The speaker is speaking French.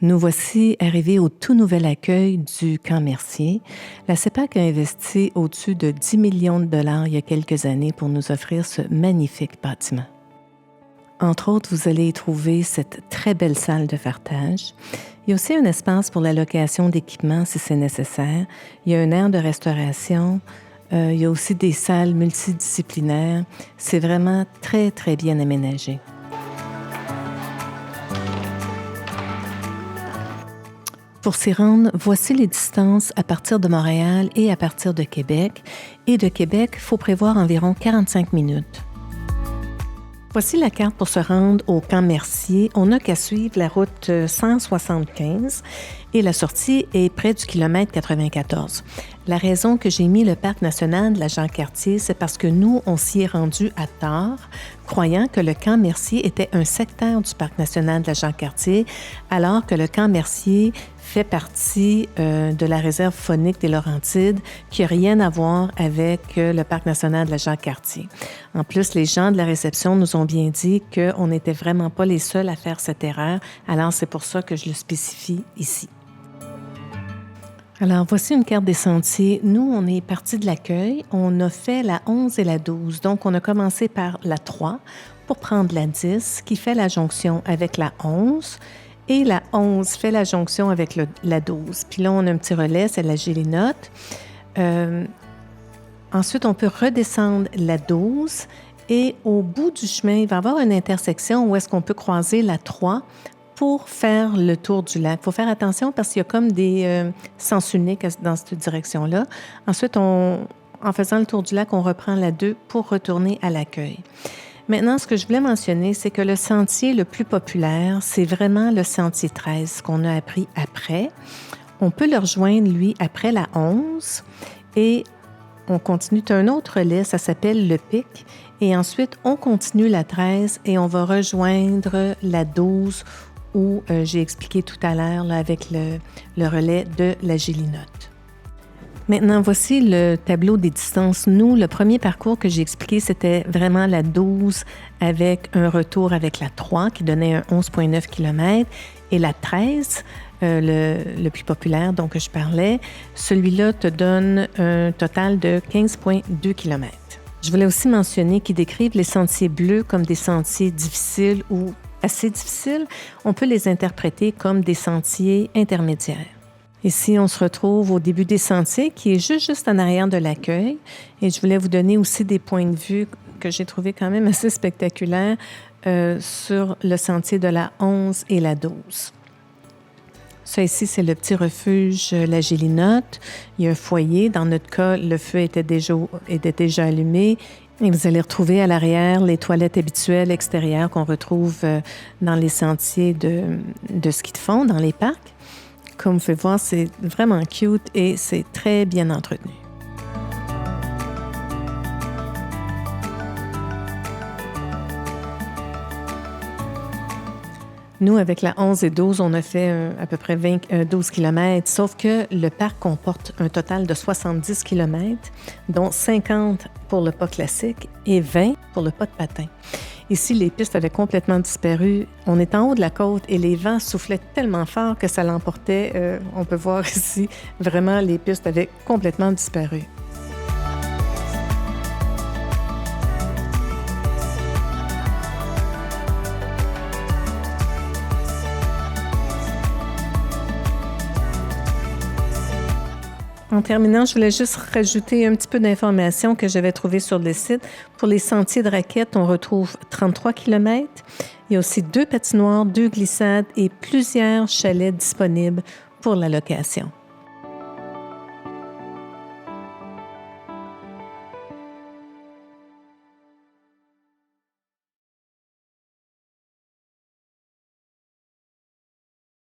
Nous voici arrivés au tout nouvel accueil du Camp Mercier. La CEPAC a investi au-dessus de 10 millions de dollars il y a quelques années pour nous offrir ce magnifique bâtiment. Entre autres, vous allez y trouver cette très belle salle de fartage. Il y a aussi un espace pour la location d'équipements si c'est nécessaire. Il y a une aire de restauration. Il y a aussi des salles multidisciplinaires. C'est vraiment très, très bien aménagé. Pour s'y rendre, voici les distances à partir de Montréal et à partir de Québec. Et de Québec, il faut prévoir environ 45 minutes. Voici la carte pour se rendre au Camp Mercier. On n'a qu'à suivre la route 175 et la sortie est près du kilomètre 94. La raison que j'ai mis le parc national de la Jacques-Cartier, c'est parce que nous, on s'y est rendu à tard, croyant que le Camp Mercier était un secteur du parc national de la Jacques-Cartier, alors que le Camp Mercier fait partie de la réserve faunique des Laurentides, qui n'a rien à voir avec le parc national de la Jacques-Cartier. En plus, les gens de la réception nous ont bien dit qu'on n'était vraiment pas les seuls à faire cette erreur, alors c'est pour ça que je le spécifie ici. Alors, voici une carte des sentiers. Nous, on est parti de l'accueil. On a fait la 11 et la 12. Donc, on a commencé par la 3 pour prendre la 10, qui fait la jonction avec la 11. Et la 11 fait la jonction avec la 12. Puis là, on a un petit relais, c'est la Gélinotte. Ensuite, on peut redescendre la 12. Et au bout du chemin, il va y avoir une intersection où est-ce qu'on peut croiser la 3 pour faire le tour du lac. Il faut faire attention parce qu'il y a comme des sens uniques dans cette direction-là. Ensuite, en faisant le tour du lac, on reprend la 2 pour retourner à l'accueil. Maintenant, ce que je voulais mentionner, c'est que le sentier le plus populaire, c'est vraiment le sentier 13 qu'on a appris après. On peut le rejoindre, lui, après la 11 et on continue. Tu as un autre relais, ça s'appelle le Pic. Et ensuite, on continue la 13 et on va rejoindre la 12 où j'ai expliqué tout à l'heure là, avec le relais de la Gélinotte. Maintenant, voici le tableau des distances. Nous, le premier parcours que j'ai expliqué, c'était vraiment la 12 avec un retour avec la 3 qui donnait un 11,9 km et la 13, le plus populaire dont je parlais, celui-là te donne un total de 15,2 km. Je voulais aussi mentionner qu'ils décrivent les sentiers bleus comme des sentiers difficiles ou assez difficiles. On peut les interpréter comme des sentiers intermédiaires. Ici, on se retrouve au début des sentiers, qui est juste en arrière de l'accueil. Et je voulais vous donner aussi des points de vue que j'ai trouvés quand même assez spectaculaires sur le sentier de la 11 et la 12. Ça ici, c'est le petit refuge La Gélinotte. Il y a un foyer. Dans notre cas, le feu était déjà allumé. Et vous allez retrouver à l'arrière les toilettes habituelles extérieures qu'on retrouve dans les sentiers de ski de fond, dans les parcs. Comme vous pouvez voir, c'est vraiment cute et c'est très bien entretenu. Nous, avec la 11 et 12, on a fait à peu près 12 km, sauf que le parc comporte un total de 70 km, dont 50 pour le pas classique et 20 pour le pas de patin. Ici, les pistes avaient complètement disparu. On est en haut de la côte et les vents soufflaient tellement fort que ça l'emportait. On peut voir ici, vraiment, les pistes avaient complètement disparu. En terminant, je voulais juste rajouter un petit peu d'informations que j'avais trouvées sur le site. Pour les sentiers de raquettes, on retrouve 33 km. Il y a aussi 2 patinoires, 2 glissades et plusieurs chalets disponibles pour la location.